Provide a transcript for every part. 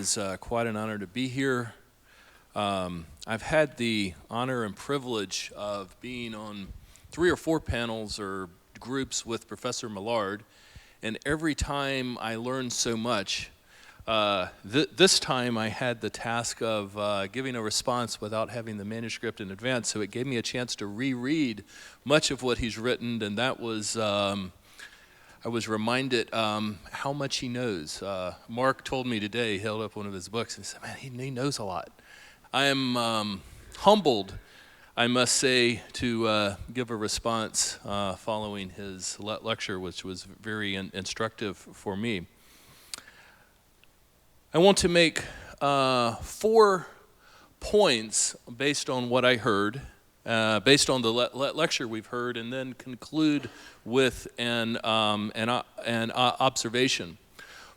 is quite an honor to be here. I've had the honor and privilege of being on 3 or 4 panels or groups with Professor Millard, and every time I learn so much. This time I had the task of giving a response without having the manuscript in advance, so it gave me a chance to reread much of what he's written, and that was, I was reminded how much he knows. Mark told me today, he held up one of his books and said, man, he knows a lot. I am humbled, I must say, to give a response following his lecture, which was very instructive for me. I want to make 4 points based on what I heard, based on the lecture we've heard, and then conclude with an observation.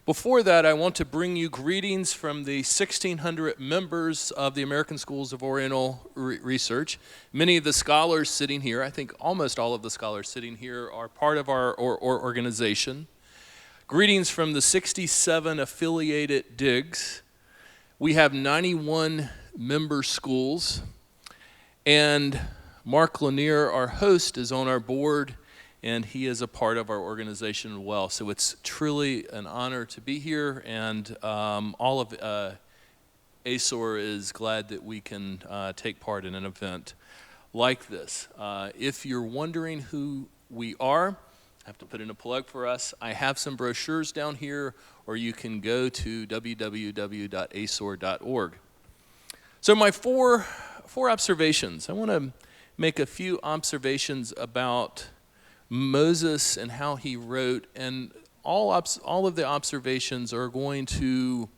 Before that, I want to bring you greetings from the 1,600 members of the American Schools of Oriental Research. Many of the scholars sitting here, I think almost all of the scholars sitting here, are part of our organization. Greetings from the 67 affiliated DIGs. We have 91 member schools, and Mark Lanier, our host, is on our board, and he is a part of our organization as well. So it's truly an honor to be here, and all of ASOR is glad that we can take part in an event like this. If you're wondering who we are, I have to put in a plug for us. I have some brochures down here, or you can go to www.asor.org. So my four observations. I want to make a few observations about Moses and how he wrote, and all of the observations are going to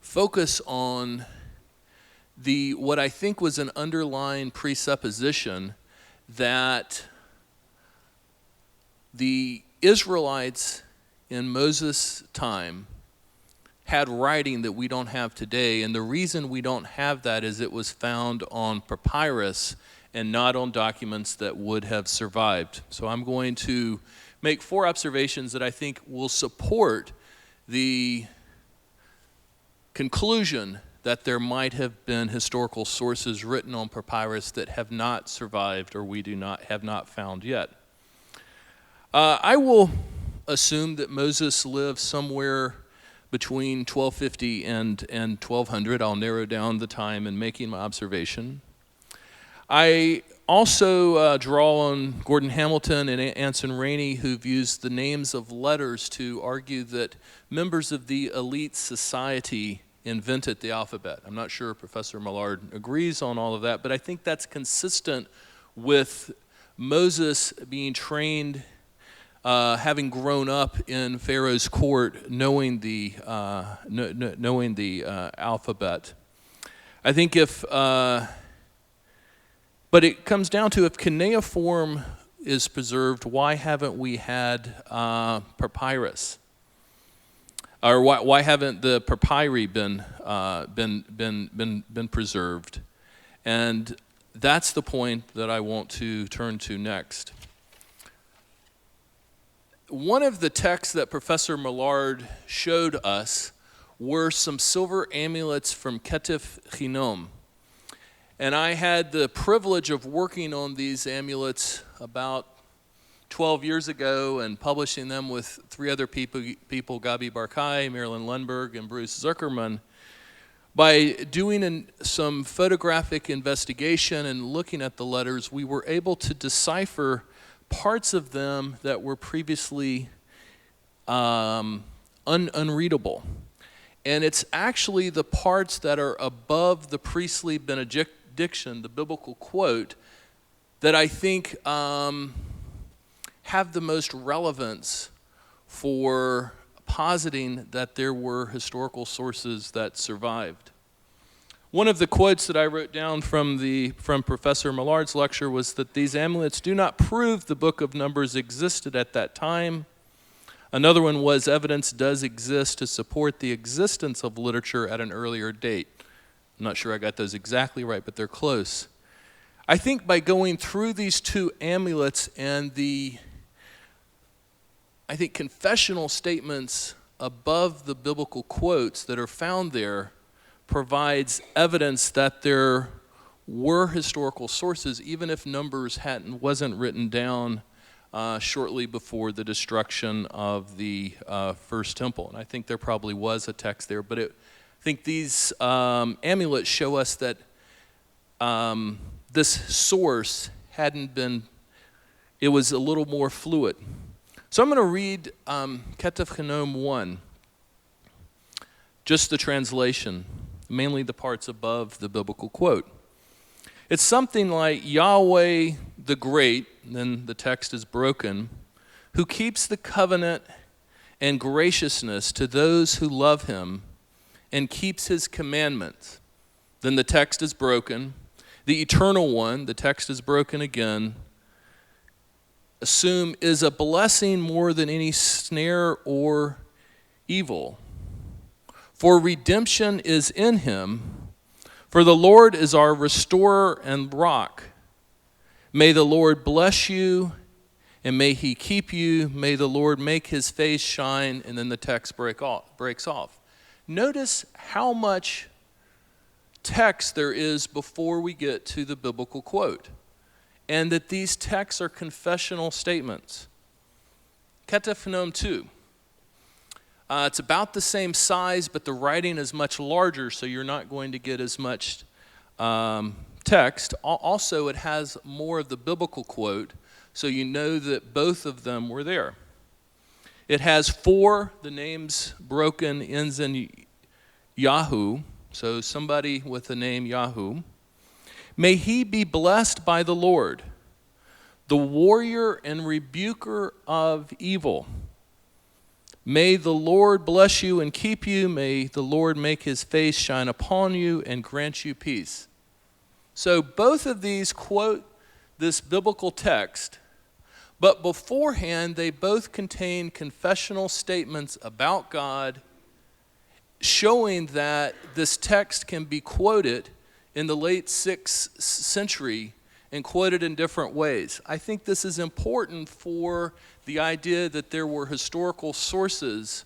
focus on what I think was an underlying presupposition that the Israelites in Moses' time had writing that we don't have today, and the reason we don't have that is it was found on papyrus and not on documents that would have survived. So I'm going to make 4 observations that I think will support the conclusion that there might have been historical sources written on papyrus that have not survived or we have not found yet. I will assume that Moses lived somewhere between 1250 and 1200. I'll narrow down the time in making my observation. I also draw on Gordon Hamilton and Anson Rainey, who've used the names of letters to argue that members of the elite society invented the alphabet. I'm not sure Professor Millard agrees on all of that, but I think that's consistent with Moses being trained, having grown up in Pharaoh's court, knowing the alphabet. I think but it comes down to, if cuneiform is preserved, why haven't we had papyrus? Or why haven't the papyri been preserved? And that's the point that I want to turn to next. One of the texts that Professor Millard showed us were some silver amulets from Ketif Chinom. And I had the privilege of working on these amulets about 12 years ago and publishing them with 3 other people, Gabi Barkai, Marilyn Lundberg, and Bruce Zuckerman. By doing some photographic investigation and looking at the letters, we were able to decipher parts of them that were previously unreadable. And it's actually the parts that are above the priestly benediction, the biblical quote, that I think have the most relevance for positing that there were historical sources that survived. One of the quotes that I wrote down from Professor Millard's lecture was that these amulets do not prove the book of Numbers existed at that time. Another one was, evidence does exist to support the existence of literature at an earlier date. I'm not sure I got those exactly right, but they're close. I think by going through these 2 amulets and the confessional statements above the biblical quotes that are found there provides evidence that there were historical sources, even if Numbers wasn't written down shortly before the destruction of the first temple. And I think there probably was a text there, but I think these amulets show us that this source it was a little more fluid. So I'm going to read Ketef Chenom 1, just the translation, mainly the parts above the biblical quote. It's something like, Yahweh the Great, then the text is broken, who keeps the covenant and graciousness to those who love him and keeps his commandments. Then the text is broken. The eternal one, the text is broken again, assume is a blessing more than any snare or evil. For redemption is in him, for the Lord is our restorer and rock. May the Lord bless you, and may he keep you. May the Lord make his face shine, and then the text breaks off. Notice how much text there is before we get to the biblical quote, and that these texts are confessional statements. Ketef Chenom 2. It's about the same size, but the writing is much larger, so you're not going to get as much text. Also, it has more of the biblical quote, so you know that both of them were there. It has 4, the names broken, ends in Yahu, so somebody with the name Yahu. May he be blessed by the Lord, the warrior and rebuker of evil. May the Lord bless you and keep you. May the Lord make his face shine upon you and grant you peace. So both of these quote this biblical text, but beforehand they both contain confessional statements about God, showing that this text can be quoted in the late 6th century and quoted in different ways. I think this is important for the idea that there were historical sources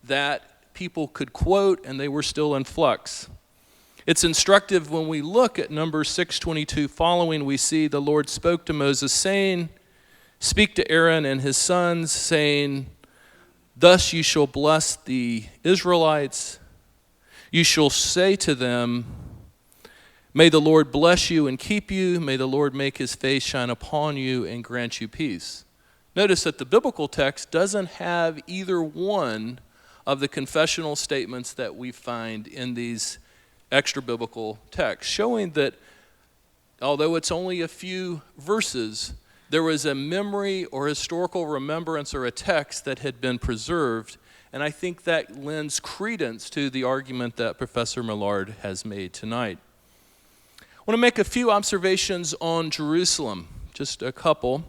that people could quote and they were still in flux. It's instructive when we look at Numbers 6:22 following, we see the Lord spoke to Moses saying, speak to Aaron and his sons, saying, thus you shall bless the Israelites. You shall say to them, may the Lord bless you and keep you. May the Lord make his face shine upon you and grant you peace. Notice that the biblical text doesn't have either one of the confessional statements that we find in these extra biblical texts, showing that although it's only a few verses, there was a memory or historical remembrance or a text that had been preserved, and I think that lends credence to the argument that Professor Millard has made tonight. I want to make a few observations on Jerusalem, just a couple.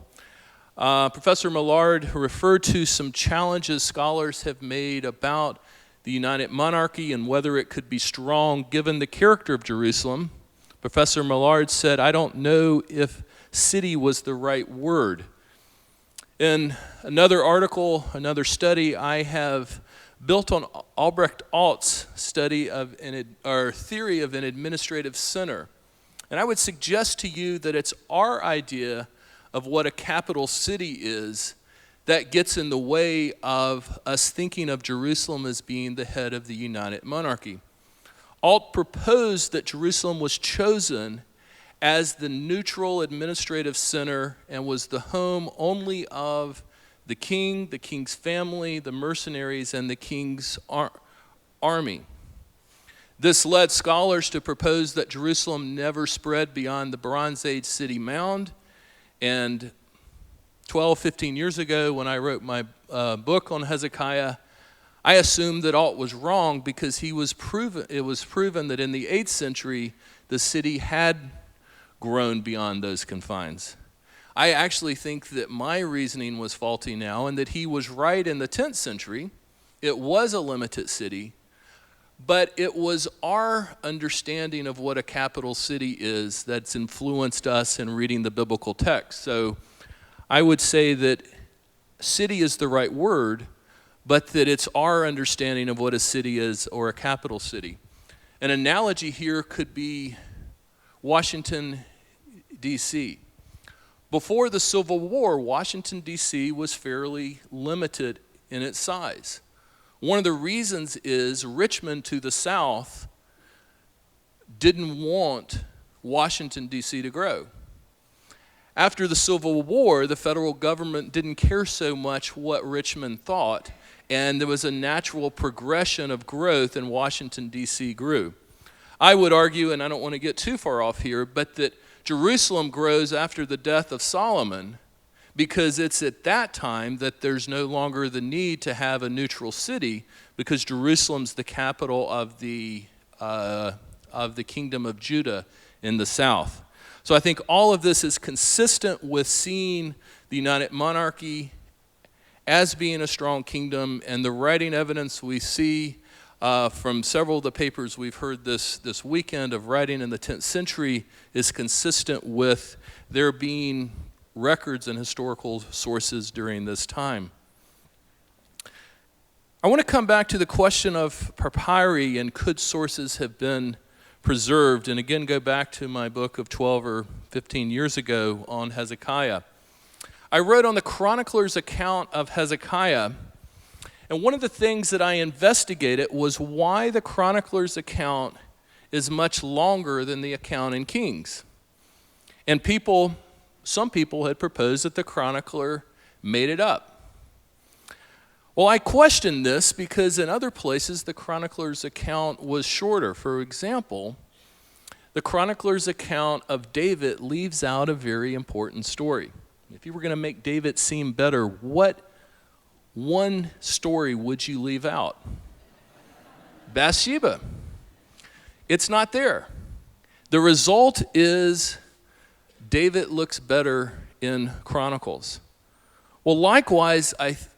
Professor Millard referred to some challenges scholars have made about the United Monarchy and whether it could be strong given the character of Jerusalem. Professor Millard said, I don't know if city was the right word. In another article, another study, I have built on Albrecht Alt's study of theory of an administrative center. And I would suggest to you that it's our idea of what a capital city is that gets in the way of us thinking of Jerusalem as being the head of the United Monarchy. Alt proposed that Jerusalem was chosen as the neutral administrative center and was the home only of the king, the king's family, the mercenaries, and the king's army. This led scholars to propose that Jerusalem never spread beyond the Bronze Age city mound. And 15 years ago, when I wrote my book on Hezekiah, I assumed that Alt was wrong because it was proven that in the 8th century, the city had grown beyond those confines. I actually think that my reasoning was faulty now and that he was right in the 10th century. It was a limited city, but it was our understanding of what a capital city is that's influenced us in reading the biblical text. So I would say that city is the right word, but that it's our understanding of what a city is or a capital city. An analogy here could be Washington, D.C. Before the Civil War, Washington, D.C. was fairly limited in its size. One of the reasons is Richmond to the south didn't want Washington, D.C. to grow. After the Civil War, the federal government didn't care so much what Richmond thought, and there was a natural progression of growth, and Washington, D.C. grew. I would argue, and I don't want to get too far off here, but that Jerusalem grows after the death of Solomon because it's at that time that there's no longer the need to have a neutral city because Jerusalem's the capital of the kingdom of Judah in the south. So I think all of this is consistent with seeing the United Monarchy as being a strong kingdom, and the writing evidence we see from several of the papers we've heard this weekend of writing in the 10th century is consistent with there being records and historical sources during this time. I want to come back to the question of papyri and could sources have been preserved, and again go back to my book of 12 or 15 years ago on Hezekiah. I wrote on the chronicler's account of Hezekiah, and one of the things that I investigated was why the chronicler's account is much longer than the account in Kings. And some people had proposed that the chronicler made it up. Well, I questioned this because in other places the chronicler's account was shorter. For example, the chronicler's account of David leaves out a very important story. If you were going to make David seem better, what one story would you leave out? Bathsheba. It's not there. The result is David looks better in Chronicles. Well, likewise,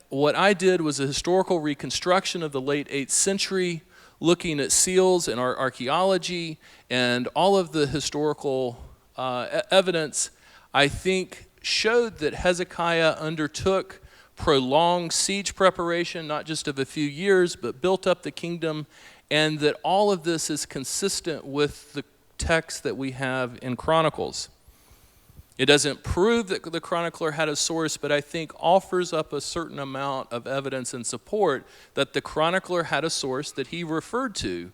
what I did was a historical reconstruction of the late 8th century, looking at seals and our archaeology and all of the historical evidence, I think showed that Hezekiah undertook prolonged siege preparation, not just of a few years, but built up the kingdom, and that all of this is consistent with the text that we have in Chronicles. It doesn't prove that the chronicler had a source, but I think offers up a certain amount of evidence and support that the chronicler had a source that he referred to,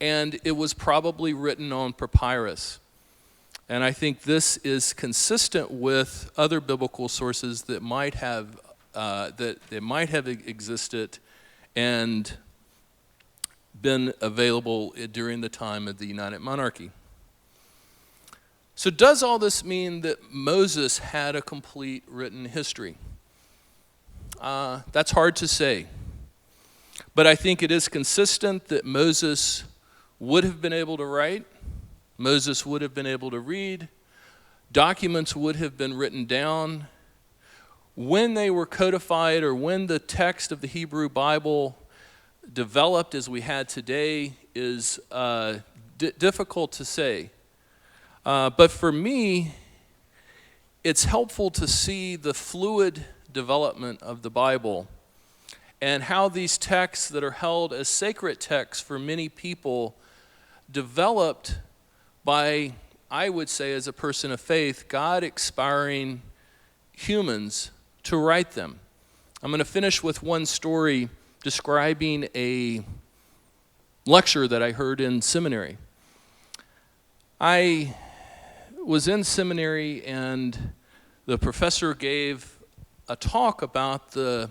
and it was probably written on papyrus. And I think this is consistent with other biblical sources that might have existed and been available during the time of the United Monarchy. So does all this mean that Moses had a complete written history? That's hard to say. But I think it is consistent that Moses would have been able to write, Moses would have been able to read, documents would have been written down. When they were codified or when the text of the Hebrew Bible developed as we had today is difficult to say. But for me, it's helpful to see the fluid development of the Bible and how these texts that are held as sacred texts for many people developed by, I would say as a person of faith, God inspiring humans to write them. I'm going to finish with one story describing a lecture that I heard in seminary. I was in seminary and the professor gave a talk about the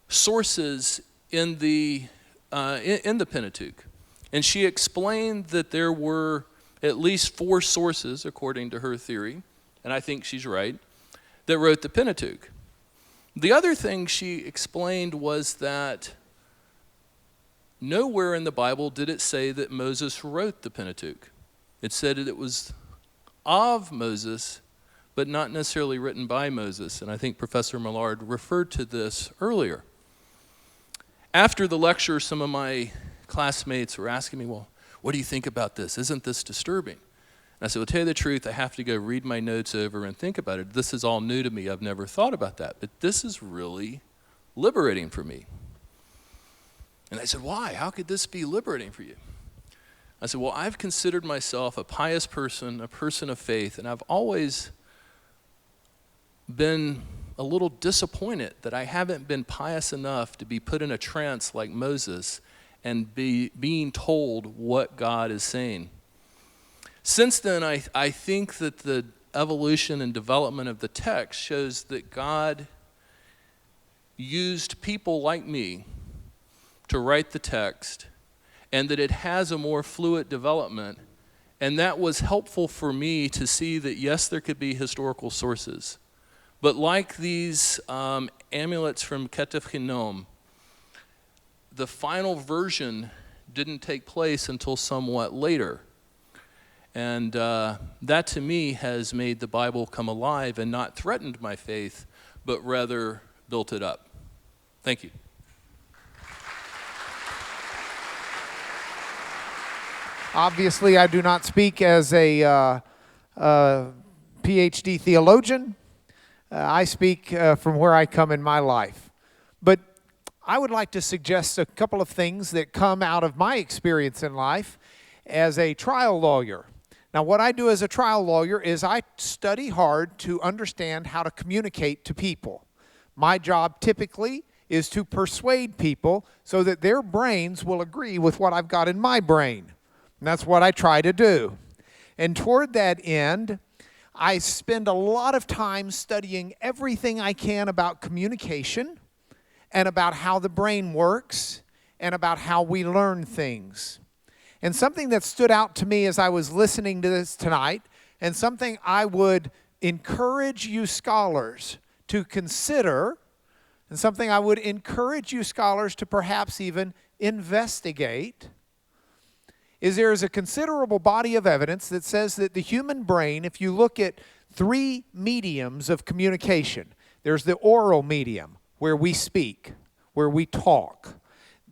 sources in the Pentateuch. And she explained that there were at least 4 sources, according to her theory, and I think she's right, that wrote the Pentateuch. The other thing she explained was that nowhere in the Bible did it say that Moses wrote the Pentateuch. It said that it was of Moses, but not necessarily written by Moses. And I think Professor Millard referred to this earlier. After the lecture, some of my classmates were asking me, well, what do you think about this? Isn't this disturbing? And I said, well, to tell you the truth, I have to go read my notes over and think about it. This is all new to me. I've never thought about that. But this is really liberating for me. And I said, why? How could this be liberating for you? I said, well, I've considered myself a pious person, a person of faith, and I've always been a little disappointed that I haven't been pious enough to be put in a trance like Moses and being told what God is saying. Since then, I think that the evolution and development of the text shows that God used people like me to write the text, and that it has a more fluid development, and that was helpful for me to see that yes, there could be historical sources. But like these amulets from Ketef Hinnom, the final version didn't take place until somewhat later. And that to me has made the Bible come alive and not threatened my faith, but rather built it up. Thank you. Obviously, I do not speak as a PhD theologian. I speak from where I come in my life. But I would like to suggest a couple of things that come out of my experience in life as a trial lawyer. Now, what I do as a trial lawyer is I study hard to understand how to communicate to people. My job typically is to persuade people so that their brains will agree with what I've got in my brain. And that's what I try to do. And toward that end, I spend a lot of time studying everything I can about communication and about how the brain works and about how we learn things. And something that stood out to me as I was listening to this tonight, and something I would encourage you scholars to consider, and something I would encourage you scholars to perhaps even investigate, is there is a considerable body of evidence that says that the human brain, if you look at three mediums of communication, there's the oral medium, where we speak, where we talk.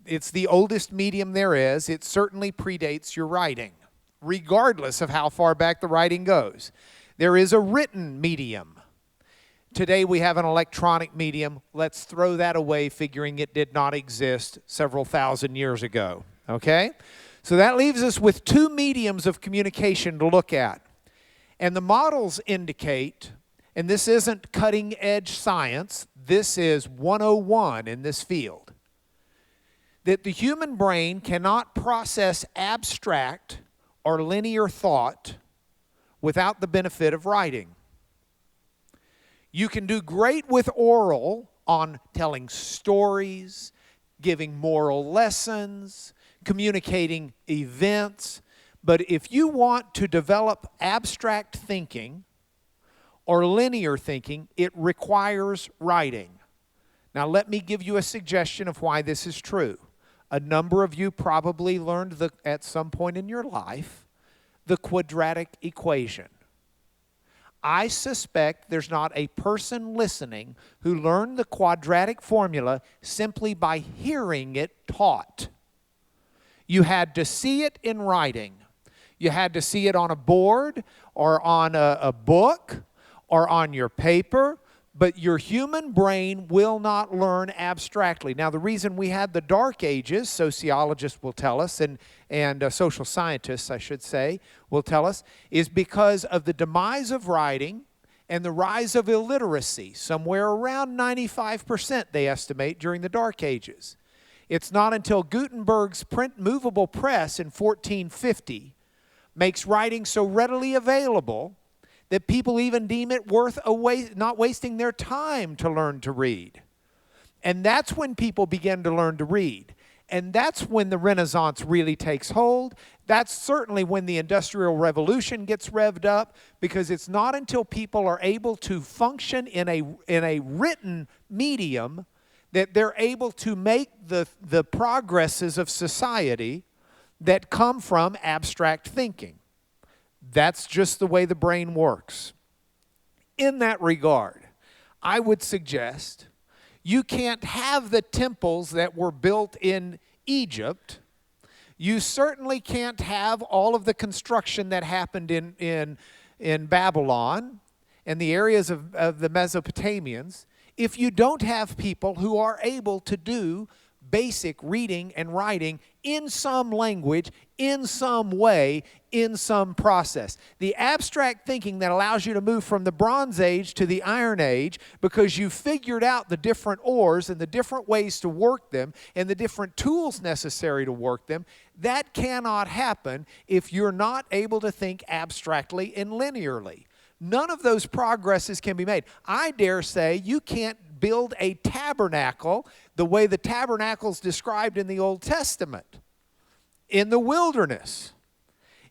It's the oldest medium there is. It certainly predates your writing, regardless of how far back the writing goes. There is a written medium. Today we have an electronic medium. Let's throw that away, figuring it did not exist several thousand years ago. Okay? So that leaves us with two mediums of communication to look at. And the models indicate, and this isn't cutting edge science, this is 101 in this field, that the human brain cannot process abstract or linear thought without the benefit of writing. You can do great with oral on telling stories, giving moral lessons, communicating events, but if you want to develop abstract thinking or linear thinking, it requires writing. Now let me give you a suggestion of why this is true. A number of you probably learned at some point in your life the quadratic equation. I suspect there's not a person listening who learned the quadratic formula simply by hearing it taught. You had to see it in writing. You had to see it on a board or on a book or on your paper. But your human brain will not learn abstractly. Now, the reason we had the Dark Ages, sociologists will tell us, and social scientists, I should say, will tell us, is because of the demise of writing and the rise of illiteracy, somewhere around 95%, they estimate, during the Dark Ages. It's not until Gutenberg's print movable press in 1450 makes writing so readily available that people even deem it worth not wasting their time to learn to read. And that's when people begin to learn to read. And that's when the Renaissance really takes hold. That's certainly when the Industrial Revolution gets revved up, because it's not until people are able to function in a written medium that they're able to make the progresses of society that come from abstract thinking. That's just the way the brain works. In that regard, I would suggest you can't have the temples that were built in Egypt. You certainly can't have all of the construction that happened in Babylon and the areas of the Mesopotamians if you don't have people who are able to do basic reading and writing in some language, in some way, in some process. The abstract thinking that allows you to move from the Bronze Age to the Iron Age because you figured out the different ores and the different ways to work them and the different tools necessary to work them, that cannot happen if you're not able to think abstractly and linearly. None of those progresses can be made. I dare say you can't build a tabernacle the way the tabernacle's described in the Old Testament in the wilderness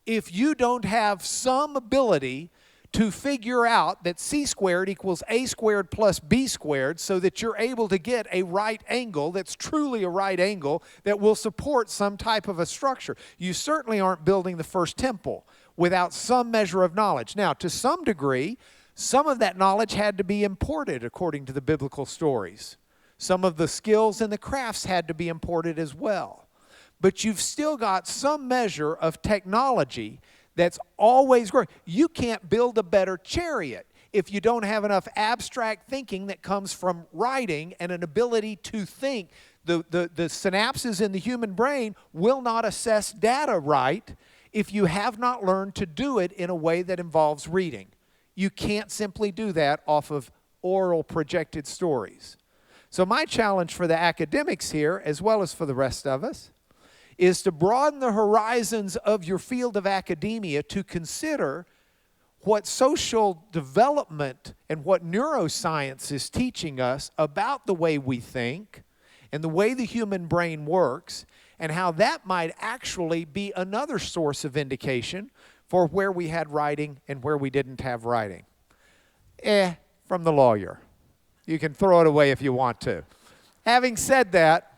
if you don't have some ability to figure out that c squared equals a squared plus b squared so that you're able to get a right angle that's truly a right angle that will support some type of a structure. You certainly aren't building the first temple without some measure of knowledge. Now, to some degree, some of that knowledge had to be imported according to the biblical stories. Some of the skills and the crafts had to be imported as well. But you've still got some measure of technology that's always growing. You can't build a better chariot if you don't have enough abstract thinking that comes from writing and an ability to think. The synapses in the human brain will not assess data right if you have not learned to do it in a way that involves reading. You can't simply do that off of oral projected stories. So my challenge for the academics here, as well as for the rest of us, is to broaden the horizons of your field of academia to consider what social development and what neuroscience is teaching us about the way we think and the way the human brain works, and how that might actually be another source of indication for where we had writing and where we didn't have writing. From the lawyer. You can throw it away if you want to. Having said that,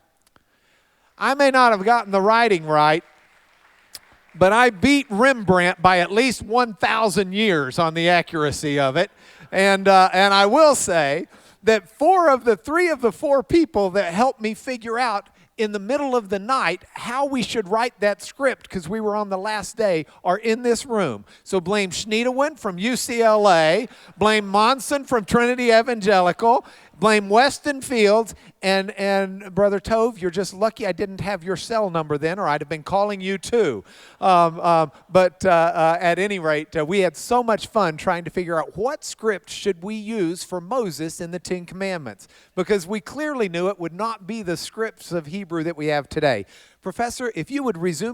I may not have gotten the writing right, but I beat Rembrandt by at least 1,000 years on the accuracy of it. And I will say that three of the four people that helped me figure out in the middle of the night how we should write that script, because we were on the last day, are in this room. So blame Schneidewin from UCLA, blame Monson from Trinity Evangelical, blame Weston Fields, and Brother Tove, you're just lucky I didn't have your cell number then, or I'd have been calling you too. But at any rate, we had so much fun trying to figure out what script should we use for Moses in the Ten Commandments, because we clearly knew it would not be the scripts of Hebrew that we have today. Professor, if you would resume